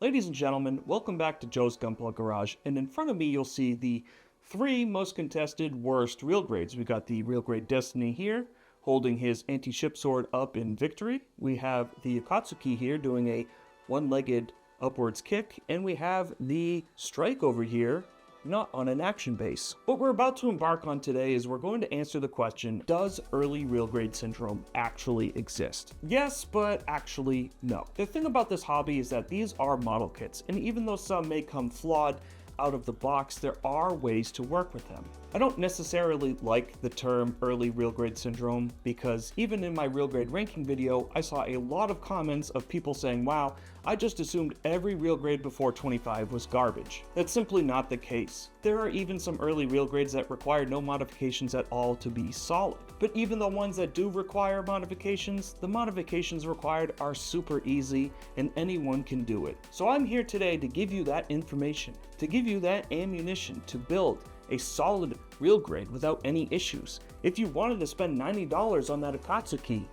Ladies and gentlemen, welcome back to Joe's Gunpla Garage, and in front of me you'll see the three most contested worst real grades. We got the real grade Destiny here, holding his anti-ship sword up in victory. We have the Akatsuki here doing a one-legged upwards kick, and we have the Strike over here, not on an action base. What we're about to embark on today is we're going to answer the question, does early real grade syndrome actually exist? Yes, but actually no. The thing about this hobby is that these are model kits, and even though some may come flawed out of the box, there are ways to work with them. I don't necessarily like the term early real grade syndrome because even in my real grade ranking video, I saw a lot of comments of people saying, wow, I just assumed every real grade before 25 was garbage. That's simply not the case. There are even some early real grades that require no modifications at all to be solid. But even the ones that do require modifications, the modifications required are super easy and anyone can do it. So I'm here today to give you that information, to give you that ammunition to build a solid real grade without any issues. If you wanted to spend $90 on that Akatsuki,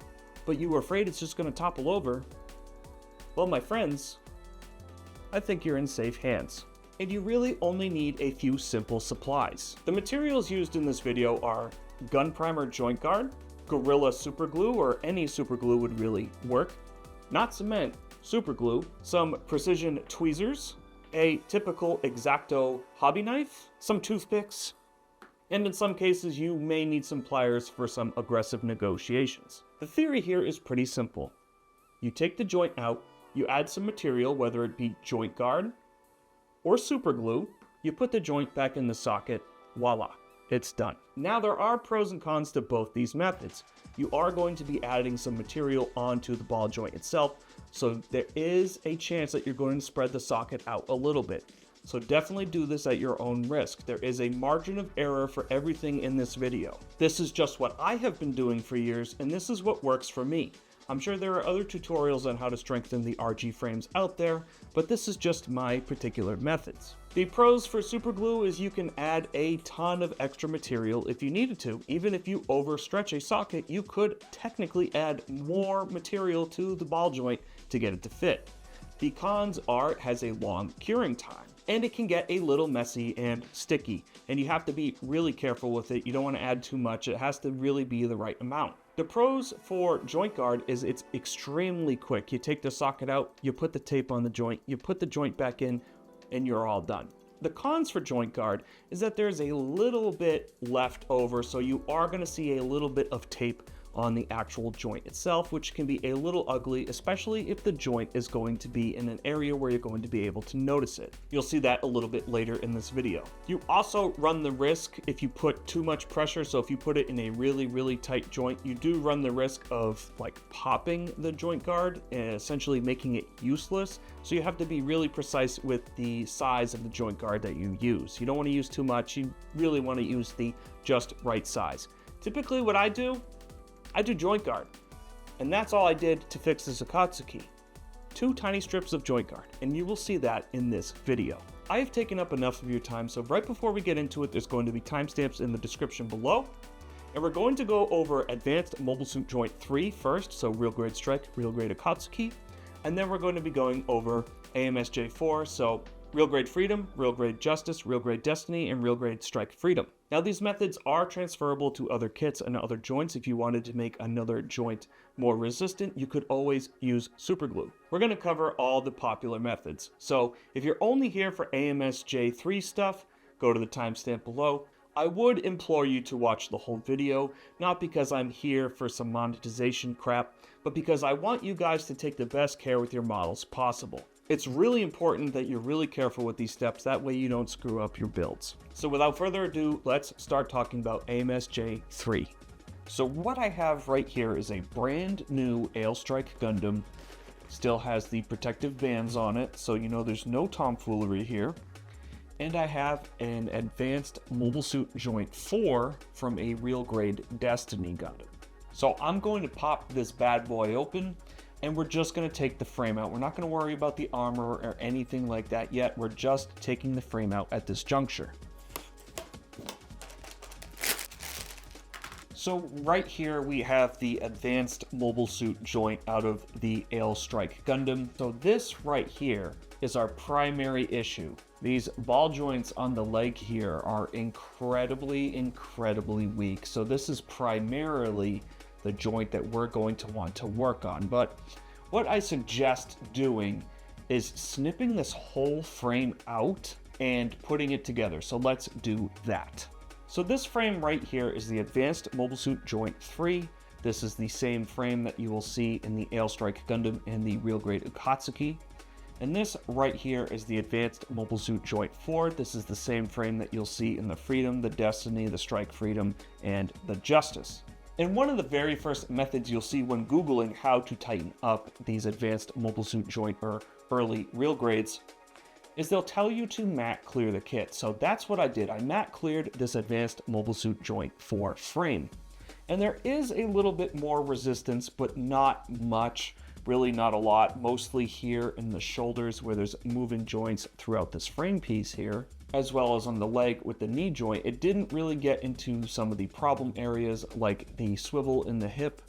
but you were afraid it's just going to topple over, well, my friends, I think you're in safe hands. And you really only need a few simple supplies. The materials used in this video are gun primer joint guard, Gorilla super glue, or any super glue would really work, not cement, super glue, some precision tweezers, a typical X-Acto hobby knife, some toothpicks, and in some cases you may need some pliers for some aggressive negotiations. The theory here is pretty simple. You take the joint out, you add some material, whether it be joint guard or super glue, you put the joint back in the socket, voila, it's done. Now there are pros and cons to both these methods. You are going to be adding some material onto the ball joint itself, so there is a chance that you're going to spread the socket out a little bit. So definitely do this at your own risk. There is a margin of error for everything in this video. This is just what I have been doing for years, and this is what works for me. I'm sure there are other tutorials on how to strengthen the RG frames out there, but this is just my particular methods. The pros for super glue is you can add a ton of extra material if you needed to. Even if you overstretch a socket, you could technically add more material to the ball joint to get it to fit. The cons are it has a long curing time, and it can get a little messy and sticky, and you have to be really careful with it. You don't want to add too much. It has to really be the right amount. The pros for joint guard is it's extremely quick. You take the socket out, you put the tape on the joint, you put the joint back in, and you're all done. The cons for joint guard is that there's a little bit left over, so you are going to see a little bit of tape on the actual joint itself, which can be a little ugly, especially if the joint is going to be in an area where you're going to be able to notice it. You'll see that a little bit later in this video. You also run the risk if you put too much pressure, so if you put it in a really tight joint, you do run the risk of like popping the joint guard and essentially making it useless. So you have to be really precise with the size of the joint guard that you use. You don't want to use too much, you really want to use the just right size. Typically what I do joint guard, and that's all I did to fix this Akatsuki. 2 tiny strips of joint guard, and you will see that in this video. I have taken up enough of your time, so right before we get into it, there's going to be timestamps in the description below, and we're going to go over Advanced Mobile Suit Joint 3 first, so real grade Strike, real grade Akatsuki, and then we're going to be going over AMSJ4, so real grade Freedom, real grade Justice, real grade Destiny, and real grade Strike Freedom. Now these methods are transferable to other kits and other joints. If you wanted to make another joint more resistant, you could always use super glue. We're going to cover all the popular methods. So if you're only here for AMSJ3 stuff, go to the timestamp below. I would implore you to watch the whole video, not because I'm here for some monetization crap, but because I want you guys to take the best care with your models possible. It's really important that you're really careful with these steps, that way you don't screw up your builds. So without further ado, let's start talking about AMSJ3. So what I have right here is a brand new RG Strike Gundam. Still has the protective bands on it, so you know there's no tomfoolery here. And I have an Advanced Mobile Suit Joint 4 from a real grade Destiny Gundam. So I'm going to pop this bad boy open, and we're just going to take the frame out. We're not going to worry about the armor or anything like that yet. We're just taking the frame out at this juncture. So right here we have the Advanced Mobile Suit Joint out of the RG Strike Gundam. So this right here is our primary issue. These ball joints on the leg here are incredibly weak. So this is primarily the joint that we're going to want to work on. But what I suggest doing is snipping this whole frame out and putting it together. So let's do that. So this frame right here is the Advanced Mobile Suit Joint 3. This is the same frame that you will see in the RG Strike Gundam and the real grade Akatsuki. And this right here is the Advanced Mobile Suit Joint 4. This is the same frame that you'll see in the Freedom, the Destiny, the Strike Freedom, and the Justice. And one of the very first methods you'll see when Googling how to tighten up these Advanced Mobile Suit Joint or early real grades is they'll tell you to matte clear the kit. So that's what I did. I matte cleared this Advanced Mobile Suit Joint 4 frame. And there is a little bit more resistance, but not much. Really not a lot, mostly here in the shoulders where there's moving joints throughout this frame piece here, as well as on the leg with the knee joint. It didn't really get into some of the problem areas like the swivel in the hip,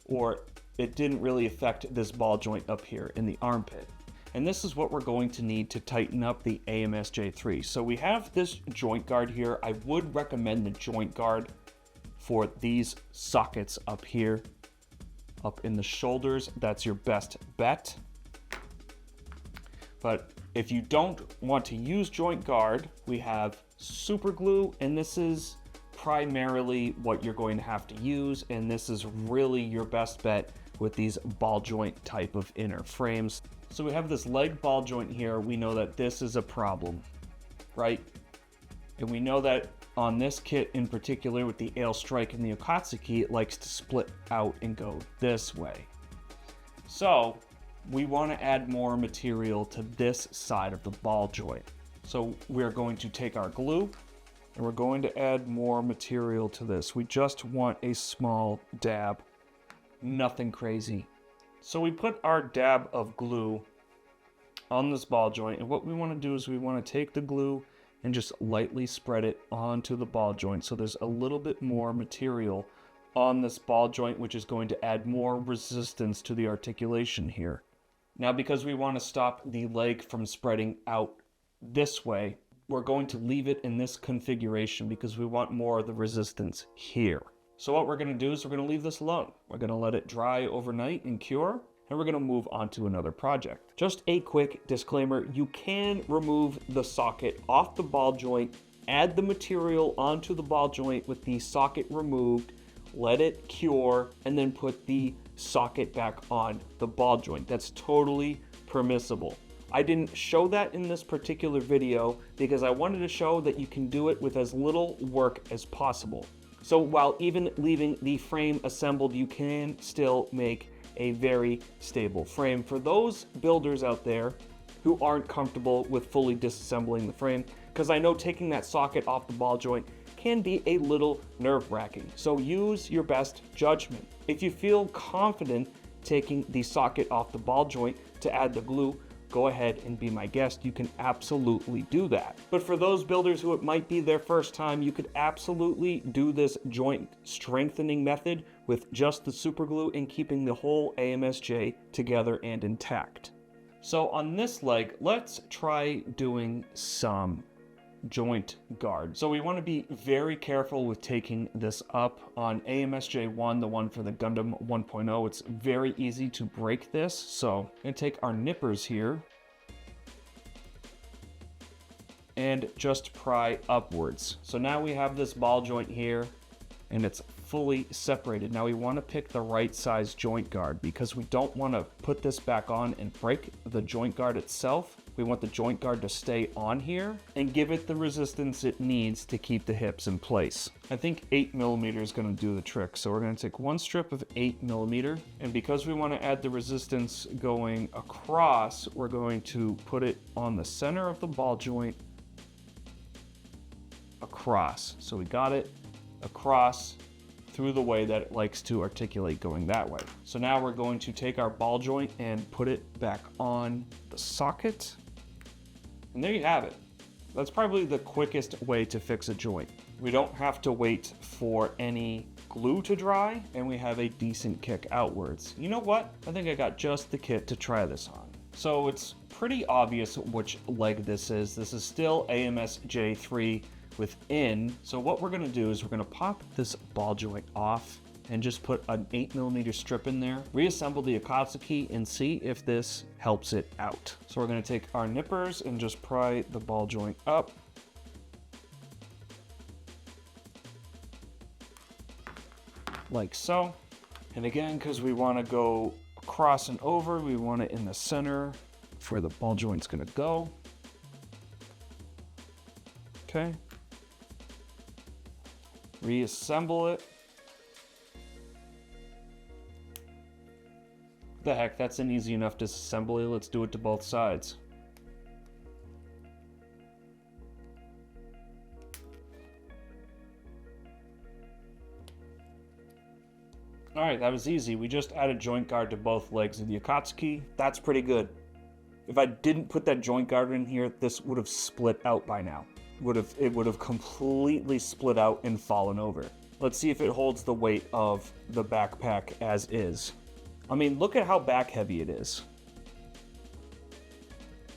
or it didn't really affect this ball joint up here in the armpit. And this is what we're going to need to tighten up the AMSJ3. So we have this joint guard here. I would recommend the joint guard for these sockets up here. Up in the shoulders, that's your best bet. But if you don't want to use joint guard, we have super glue, and this is primarily what you're going to have to use, and this is really your best bet with these ball joint type of inner frames. So we have this leg ball joint here. We know that this is a problem, right? And we know that on this kit in particular with the RG Strike and the Akatsuki, it likes to split out and go this way. So we want to add more material to this side of the ball joint. So we're going to take our glue and we're going to add more material to this. We just want a small dab, nothing crazy. So we put our dab of glue on this ball joint, and what we want to do is we want to take the glue and just lightly spread it onto the ball joint. So there's a little bit more material on this ball joint, which is going to add more resistance to the articulation here. Now, because we want to stop the leg from spreading out this way, we're going to leave it in this configuration because we want more of the resistance here. So what we're going to do is we're going to leave this alone. We're going to let it dry overnight and cure, and we're going to move on to another project. Just a quick disclaimer, you can remove the socket off the ball joint, add the material onto the ball joint with the socket removed, let it cure, and then put the socket back on the ball joint. That's totally permissible. I didn't show that in this particular video because I wanted to show that you can do it with as little work as possible. So while even leaving the frame assembled, you can still make a very stable frame. For those builders out there who aren't comfortable with fully disassembling the frame, because I know taking that socket off the ball joint can be a little nerve-wracking. So use your best judgment. If you feel confident taking the socket off the ball joint to add the glue, go ahead and be my guest. You can absolutely do that. But for those builders who it might be their first time, you could absolutely do this joint strengthening method with just the super glue and keeping the whole AMSJ together and intact. So on this leg, let's try doing some joint guard. So we want to be very careful with taking this up. On AMSJ1, the one for the Gundam 1.0, it's very easy to break this. So I'm going to take our nippers here and just pry upwards. So now we have this ball joint here and it's fully separated. Now we want to pick the right size joint guard because we don't want to put this back on and break the joint guard itself. We want the joint guard to stay on here and give it the resistance it needs to keep the hips in place. I think 8mm is going to do the trick. So we're going to take one strip of 8mm, and because we want to add the resistance going across, we're going to put it on the center of the ball joint across. So we got it across through the way that it likes to articulate going that way. So now we're going to take our ball joint and put it back on the socket. And there you have it. That's probably the quickest way to fix a joint. We don't have to wait for any glue to dry, and we have a decent kick outwards. You know what? I think I got just the kit to try this on. So it's pretty obvious which leg this is. This is still AMSJ3 within. So what we're gonna do is we're gonna pop this ball joint off and just put an 8mm strip in there, reassemble the Akatsuki, and see if this helps it out. So we're gonna take our nippers and just pry the ball joint up. Like so. And again, because we wanna go across and over, we want it in the center where the ball joint's gonna go. Okay. Reassemble it. The heck, that's an easy enough disassembly. Let's do it to both sides. Alright, that was easy. We just added joint guard to both legs of the Akatsuki. That's pretty good. If I didn't put that joint guard in here, this would have split out by now. It would have completely split out and fallen over. Let's see if it holds the weight of the backpack as is. I mean, look at how back heavy it is.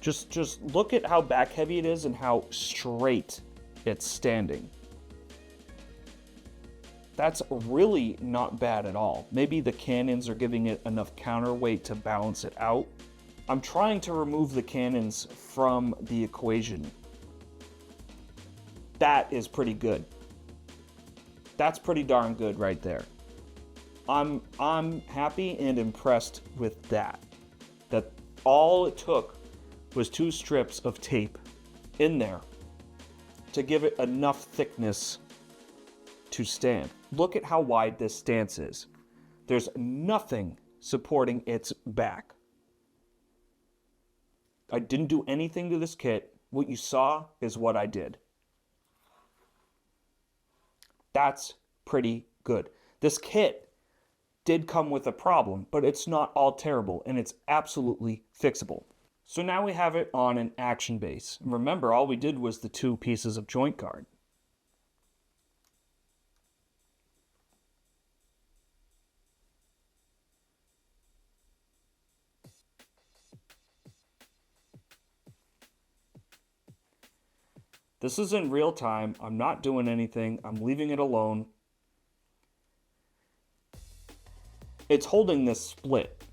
Just look at how back heavy it is and how straight it's standing. That's really not bad at all. Maybe the cannons are giving it enough counterweight to balance it out. I'm trying to remove the cannons from the equation. That is pretty good. That's pretty darn good right there. I'm happy and impressed with that. That all it took was 2 strips of tape in there to give it enough thickness to stand. Look at how wide this stance is. There's nothing supporting its back. I didn't do anything to this kit. What you saw is what I did. That's pretty good. This kit did come with a problem, but it's not all terrible, and it's absolutely fixable. So now we have it on an action base. And remember, all we did was the 2 pieces of joint guard. This is in real time. I'm not doing anything. I'm leaving it alone. It's holding this split.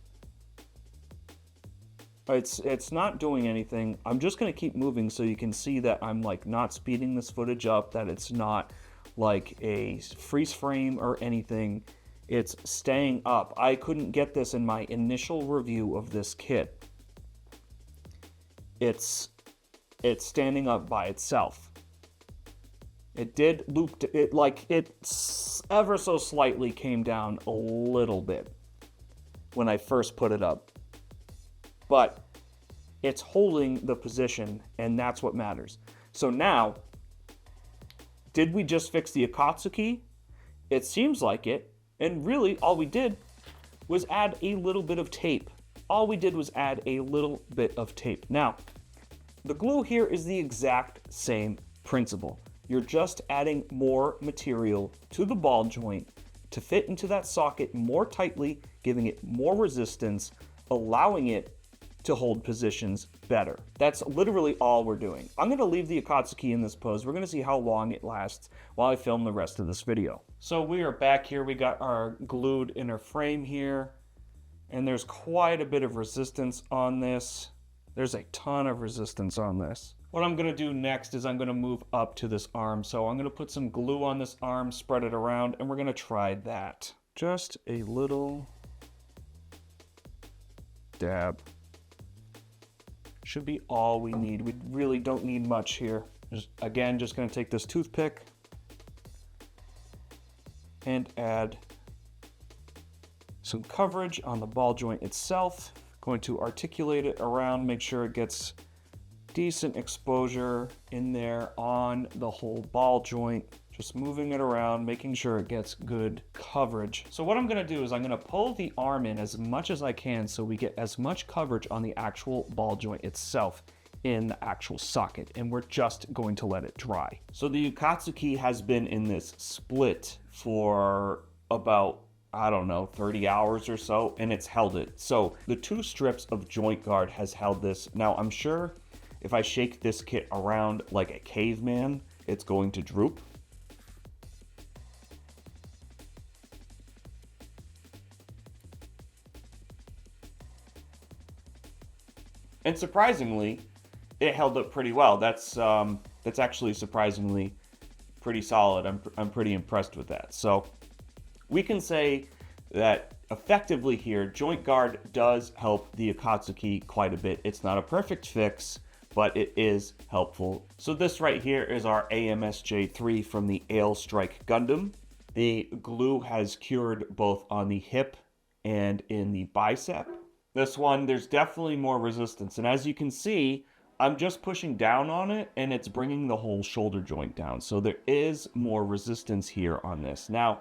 It's not doing anything. I'm just going to keep moving so you can see that I'm like not speeding this footage up, that it's not like a freeze frame or anything. It's staying up. I couldn't get this in my initial review of this kit. It's standing up by itself. It did loop, it ever so slightly came down a little bit when I first put it up. But it's holding the position, and that's what matters. So now, did we just fix the Akatsuki? It seems like it, and really all we did was add a little bit of tape. All we did was add a little bit of tape. Now, the glue here is the exact same principle. You're just adding more material to the ball joint to fit into that socket more tightly, giving it more resistance, allowing it to hold positions better. That's literally all we're doing. I'm gonna leave the Akatsuki in this pose. We're gonna see how long it lasts while I film the rest of this video. So we are back here. We got our glued inner frame here, and there's quite a bit of resistance on this. There's a ton of resistance on this. What I'm gonna do next is I'm gonna move up to this arm. So I'm gonna put some glue on this arm, spread it around, and we're gonna try that. Just a little dab. Should be all we need. We really don't need much here. Again, just gonna take this toothpick and add some coverage on the ball joint itself. Going to articulate it around, make sure it gets decent exposure in there on the whole ball joint. Just moving it around, making sure it gets good coverage. So what I'm gonna do is I'm gonna pull the arm in as much as I can so we get as much coverage on the actual ball joint itself in the actual socket, and we're just going to let it dry. So the Akatsuki has been in this split for about I don't know, 30 hours or so, and it's held it. So the 2 strips of joint guard has held this. Now I'm sure if I shake this kit around like a caveman, it's going to droop. And surprisingly, it held up pretty well. That's actually surprisingly pretty solid. I'm pretty impressed with that. So we can say that effectively here, joint guard does help the Akatsuki quite a bit. It's not a perfect fix, but it is helpful. So this right here is our AMSJ3 from the RG Strike Gundam. The glue has cured both on the hip and in the bicep. This one, there's definitely more resistance. And as you can see, I'm just pushing down on it and it's bringing the whole shoulder joint down. So there is more resistance here on this. Now,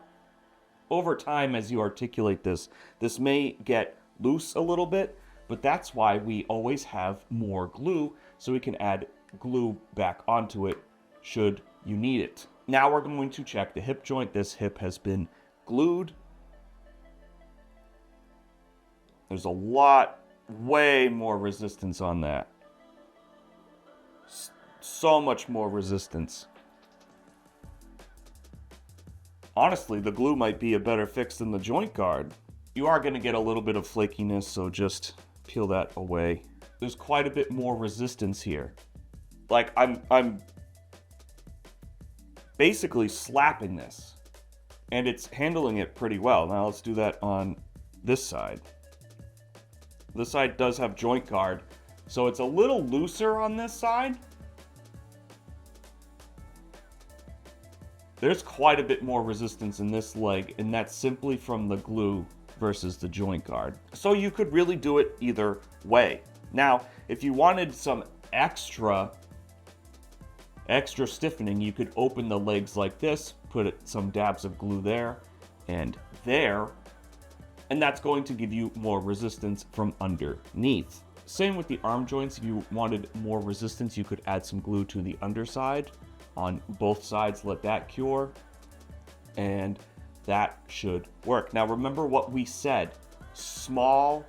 over time, as you articulate this, this may get loose a little bit, but that's why we always have more glue, so we can add glue back onto it should you need it. Now we're going to check the hip joint. This hip has been glued. There's a lot, way more resistance on that. So much more resistance. Honestly, the glue might be a better fix than the joint guard. You are going to get a little bit of flakiness, so just peel that away. There's quite a bit more resistance here. Like, I'm basically slapping this, and it's handling it pretty well. Now let's do that on this side. This side does have joint guard, so it's a little looser on this side. There's quite a bit more resistance in this leg, and that's simply from the glue versus the joint guard. So you could really do it either way. Now, if you wanted some extra stiffening, you could open the legs like this, put some dabs of glue there and there, and that's going to give you more resistance from underneath. Same with the arm joints. If you wanted more resistance, you could add some glue to the underside on both sides, let that cure, and that should work. Now remember what we said, small,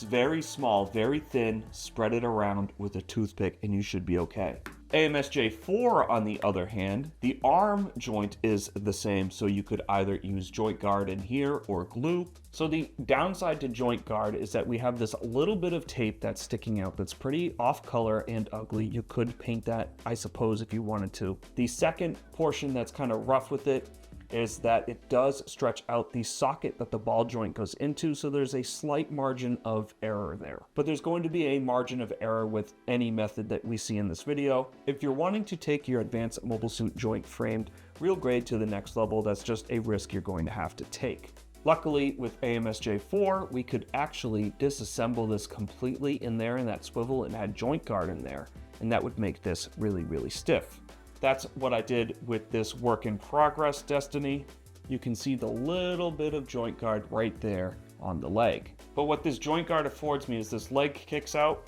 very small, very thin, spread it around with a toothpick and you should be okay. AMSJ4, on the other hand, the arm joint is the same, so you could either use joint guard in here or glue. So the downside to joint guard is that we have this little bit of tape that's sticking out that's pretty off color and ugly. You could paint that, I suppose, if you wanted to. The second portion that's kind of rough with it is that it does stretch out the socket that the ball joint goes into, so there's a slight margin of error there. But there's going to be a margin of error with any method that we see in this video. If you're wanting to take your advanced mobile suit joint framed real grade to the next level, that's just a risk you're going to have to take. Luckily, with AMSJ4, we could actually disassemble this completely in there in that swivel and add joint guard in there, and that would make this really, really stiff. That's what I did with this work in progress Destiny. You can see the little bit of joint guard right there on the leg. But what this joint guard affords me is this leg kicks out.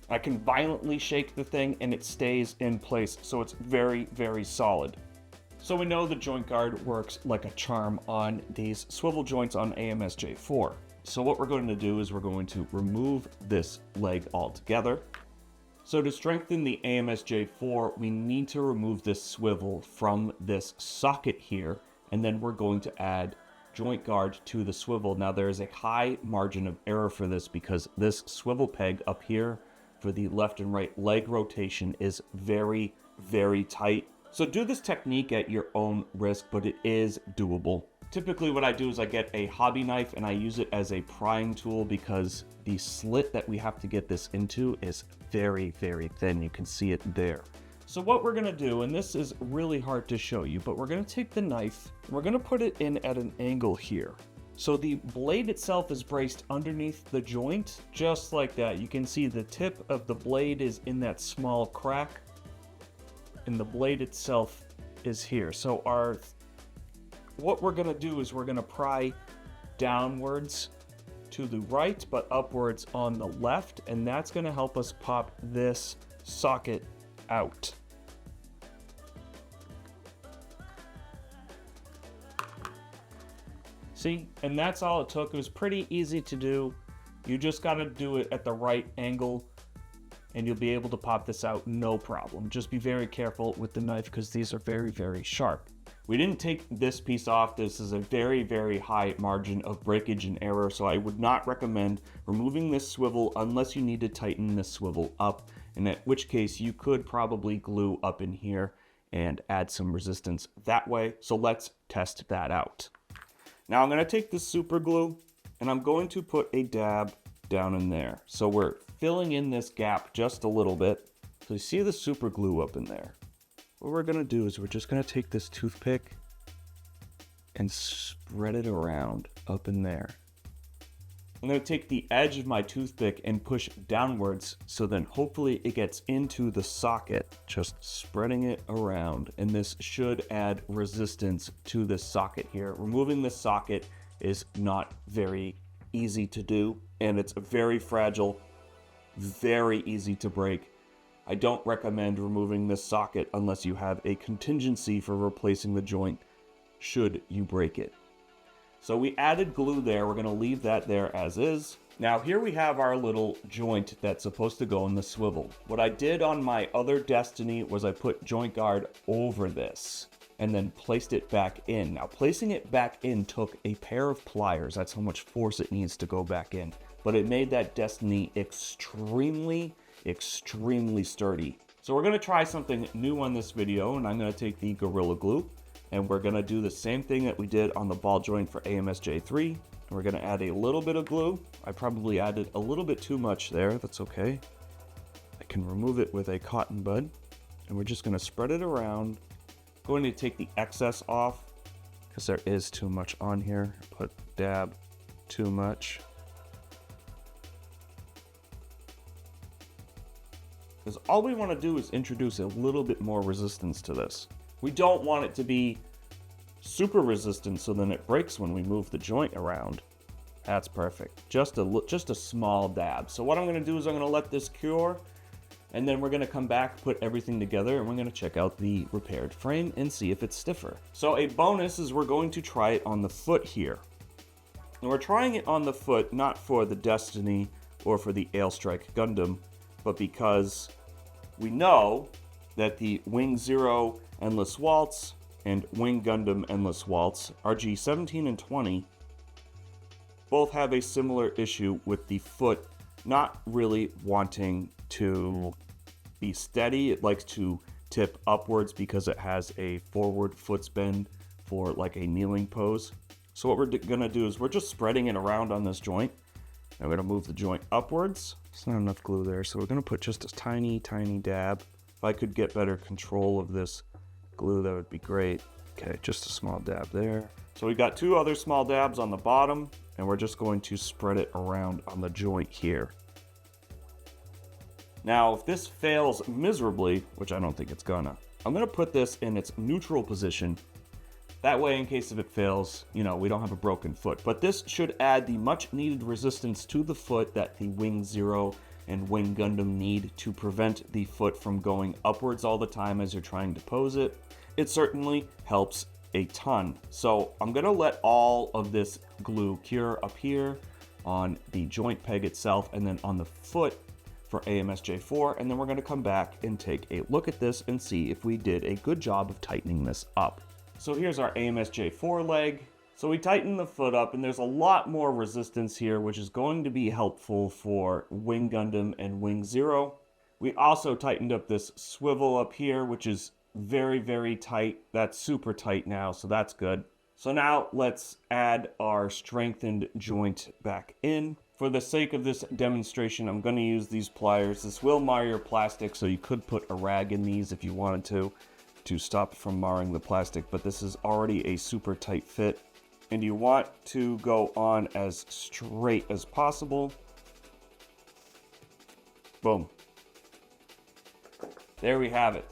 I can violently shake the thing and it stays in place, so it's very, very solid. So we know the joint guard works like a charm on these swivel joints on AMSJ4. So what we're going to do is we're going to remove this leg altogether. So to strengthen the AMSJ4, we need to remove this swivel from this socket here, and then we're going to add joint guard to the swivel. Now there is a high margin of error for this because this swivel peg up here for the left and right leg rotation is very, very tight. So do this technique at your own risk, but it is doable. Typically what I do is I get a hobby knife and I use it as a prying tool because the slit that we have to get this into is very, very thin. You can see it there. So what we're gonna do, and this is really hard to show you, but we're gonna take the knife, and we're gonna put it in at an angle here. So the blade itself is braced underneath the joint, just like that. You can see the tip of the blade is in that small crack, and the blade itself is here. So what we're gonna do is we're gonna pry downwards to the right, but upwards on the left, and that's gonna help us pop this socket out. See, and that's all it took. It was pretty easy to do. You just got to do it at the right angle and you'll be able to pop this out no problem. Just be very careful with the knife because these are very, very sharp. We didn't take this piece off. This is a very, very high margin of breakage and error, so I would not recommend removing this swivel unless you need to tighten this swivel up, in which case you could probably glue up in here and add some resistance that way. So let's test that out. Now I'm going to take this super glue and I'm going to put a dab down in there. So we're filling in this gap just a little bit. So you see the super glue up in there. What we're going to do is we're just going to take this toothpick and spread it around up in there. I'm going to take the edge of my toothpick and push downwards so then hopefully it gets into the socket, just spreading it around, and this should add resistance to this socket here. Removing this socket is not very easy to do, and it's very fragile, very easy to break. I don't recommend removing this socket unless you have a contingency for replacing the joint should you break it. So we added glue there. We're going to leave that there as is. Now here we have our little joint that's supposed to go in the swivel. What I did on my other Destiny was I put joint guard over this and then placed it back in. Now placing it back in took a pair of pliers. That's how much force it needs to go back in. But it made that Destiny extremely sturdy. So we're going to try something new on this video, and I'm going to take the Gorilla Glue and we're going to do the same thing that we did on the ball joint for AMSJ3. And we're going to add a little bit of glue. I probably added a little bit too much there. That's okay. I can remove it with a cotton bud. And we're just going to spread it around. Going to take the excess off because there is too much on here. Put dab too much. Because all we want to do is introduce a little bit more resistance to this. We don't want it to be super resistant so then it breaks when we move the joint around. That's perfect. Just a small dab. So what I'm going to do is I'm going to let this cure, and then we're going to come back, put everything together, and we're going to check out the repaired frame and see if it's stiffer. So a bonus is we're going to try it on the foot here. And we're trying it on the foot not for the Destiny or for the RG Strike Gundam, but because we know that the Wing Zero Endless Waltz and Wing Gundam Endless Waltz, RG 17 and 20, both have a similar issue with the foot not really wanting to be steady. It likes to tip upwards because it has a forward foot bend for like a kneeling pose. So what we're gonna do is we're just spreading it around on this joint. I'm gonna move the joint upwards. There's not enough glue there, so we're gonna put just a tiny dab. If I could get better control of this glue, that would be great. Okay, just a small dab there. So we got two other small dabs on the bottom, and we're just going to spread it around on the joint here. Now, if this fails miserably, which I don't think it's gonna, I'm gonna put this in its neutral position. That way, in case if it fails, you know, we don't have a broken foot. But this should add the much needed resistance to the foot that the Wing Zero and Wing Gundam need to prevent the foot from going upwards all the time as you're trying to pose it. It certainly helps a ton. So I'm gonna let all of this glue cure up here on the joint peg itself and then on the foot for AMSJ4, and then we're gonna come back and take a look at this and see if we did a good job of tightening this up. So here's our AMSJ4 leg. So we tighten the foot up, and there's a lot more resistance here, which is going to be helpful for Wing Gundam and Wing Zero. We also tightened up this swivel up here, which is very tight. That's super tight now, so that's good. So now let's add our strengthened joint back in. For the sake of this demonstration, I'm going to use these pliers. This will mar your plastic, so you could put a rag in these if you wanted to stop it from marring the plastic, but this is already a super tight fit. And you want to go on as straight as possible. Boom. There we have it.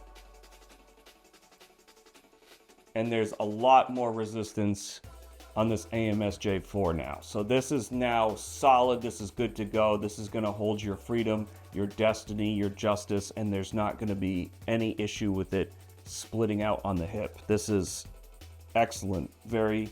And there's a lot more resistance on this AMSJ4 now. So this is now solid. This is good to go. This is going to hold your freedom, your destiny, your justice, and there's not going to be any issue with it splitting out on the hip. This is excellent. Very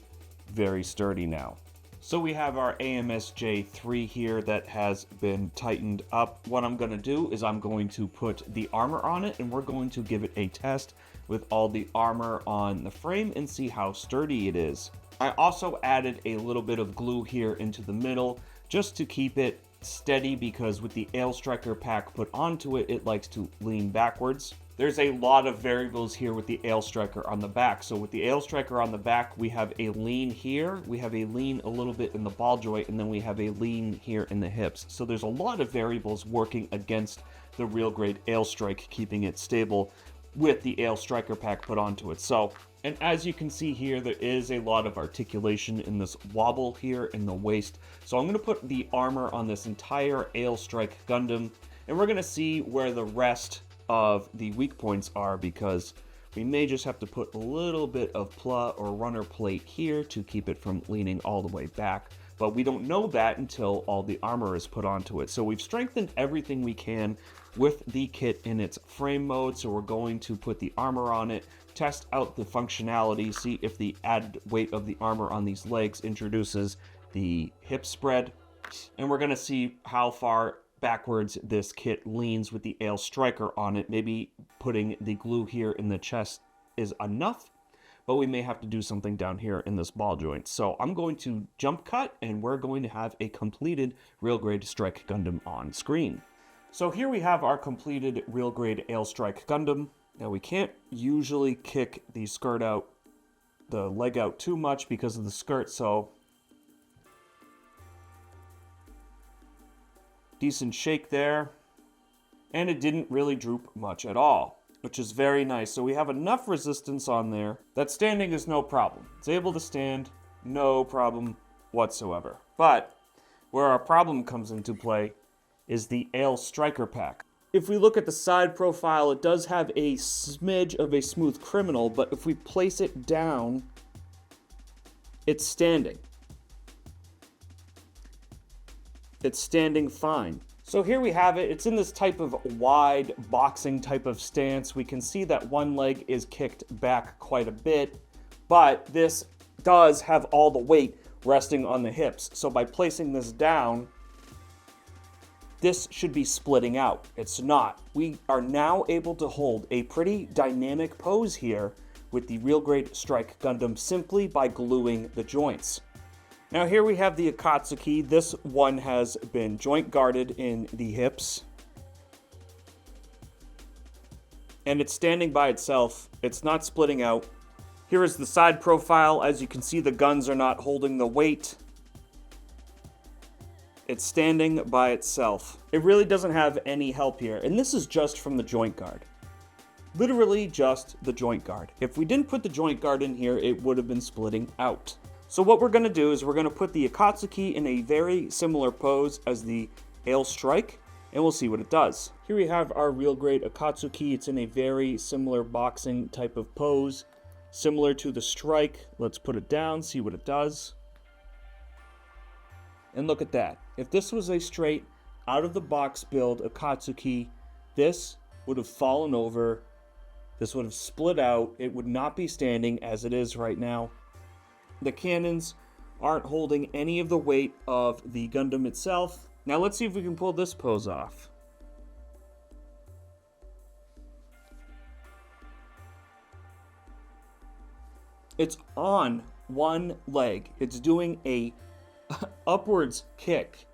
very sturdy now. So we have our AMSJ3 here that has been tightened up. What I'm going to do is I'm going to put the armor on it, and we're going to give it a test with all the armor on the frame and see how sturdy it is. I also added a little bit of glue here into the middle just to keep it steady, because with the AL Striker pack put onto it, it likes to lean backwards. There's a lot of variables here with the AL Striker on the back. So with the AL Striker on the back, we have a lean here, we have a lean a little bit in the ball joint, and then we have a lean here in the hips. So there's a lot of variables working against the real grade AL Strike, keeping it stable with the AL Striker pack put onto it. So, and as you can see here, there is a lot of articulation in this wobble here in the waist. So I'm going to put the armor on this entire AL Strike Gundam, and we're going to see where the rest of the weak points are, because we may just have to put a little bit of Pla or runner plate here to keep it from leaning all the way back. But we don't know that until all the armor is put onto it. So we've strengthened everything we can with the kit in its frame mode. So we're going to put the armor on it, test out the functionality, see if the added weight of the armor on these legs introduces the hip spread. And we're going to see how far backwards this kit leans with the AL Striker on it. Maybe putting the glue here in the chest is enough, but we may have to do something down here in this ball joint. So I'm going to jump cut, and we're going to have a completed real grade Strike Gundam on screen. So here we have our completed real grade AL Strike Gundam. Now we can't usually kick the skirt out, the leg out too much because of the skirt, so decent shake there, and it didn't really droop much at all, which is very nice. So we have enough resistance on there that standing is no problem. It's able to stand, no problem whatsoever. But where our problem comes into play is the AL Striker pack. If we look at the side profile, it does have a smidge of a smooth criminal, but if we place it down, it's standing. It's standing fine. So here we have it. It's in this type of wide boxing type of stance. We can see that one leg is kicked back quite a bit, but this does have all the weight resting on the hips. So by placing this down, this should be splitting out. It's not. We are now able to hold a pretty dynamic pose here with the real grade Strike Gundam simply by gluing the joints. Now here we have the Akatsuki. This one has been joint guarded in the hips, and it's standing by itself. It's not splitting out. Here is the side profile. As you can see, the guns are not holding the weight. It's standing by itself. It really doesn't have any help here, and this is just from the joint guard. Literally just the joint guard. If we didn't put the joint guard in here, it would have been splitting out. So what we're going to do is we're going to put the Akatsuki in a very similar pose as the AL Strike, and we'll see what it does. Here we have our real grade Akatsuki. It's in a very similar boxing type of pose, similar to the Strike. Let's put it down, see what it does. And look at that. If this was a straight out of the box build Akatsuki, this would have fallen over. This would have split out. It would not be standing as it is right now. The cannons aren't holding any of the weight of the Gundam itself. Now let's see if we can pull this pose off. It's on one leg. It's doing a upwards kick.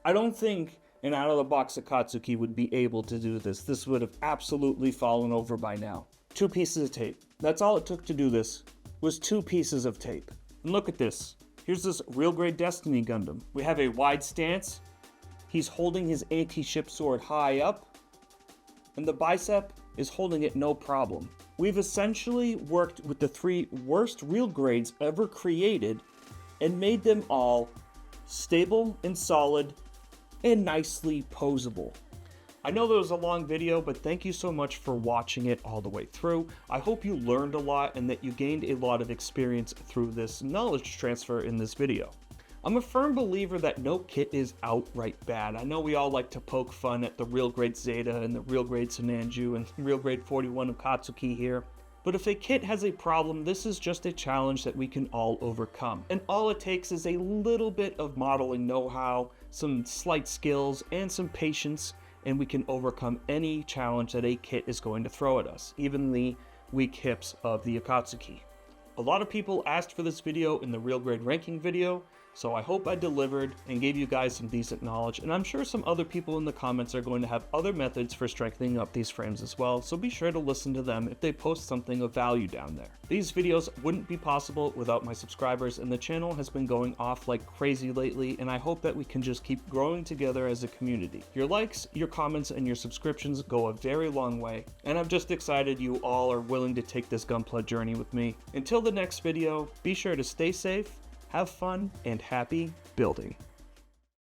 I don't think an out-of-the-box Akatsuki would be able to do this. This would have absolutely fallen over by now. 2 pieces of tape. That's all it took to do this. Was 2 pieces of tape. And look at this. Here's this real grade Destiny Gundam. We have a wide stance. He's holding his anti-ship sword high up, and the bicep is holding it no problem. We've essentially worked with the 3 worst real grades ever created and made them all stable and solid and nicely posable. I know that was a long video, but thank you so much for watching it all the way through. I hope you learned a lot and that you gained a lot of experience through this knowledge transfer in this video. I'm a firm believer that no kit is outright bad. I know we all like to poke fun at the real grade Zeta and the real grade Sinanju and real grade 41 Akatsuki here. But if a kit has a problem, this is just a challenge that we can all overcome. And all it takes is a little bit of modeling know-how, some slight skills, and some patience, and we can overcome any challenge that a kit is going to throw at us, even the weak hips of the Akatsuki. A lot of people asked for this video in the real grade ranking video, so I hope I delivered and gave you guys some decent knowledge, and I'm sure some other people in the comments are going to have other methods for strengthening up these frames as well, so be sure to listen to them if they post something of value down there. These videos wouldn't be possible without my subscribers, and the channel has been going off like crazy lately, and I hope that we can just keep growing together as a community. Your likes, your comments, and your subscriptions go a very long way, and I'm just excited you all are willing to take this Gunpla journey with me. Until the next video, be sure to stay safe, have fun, and happy building.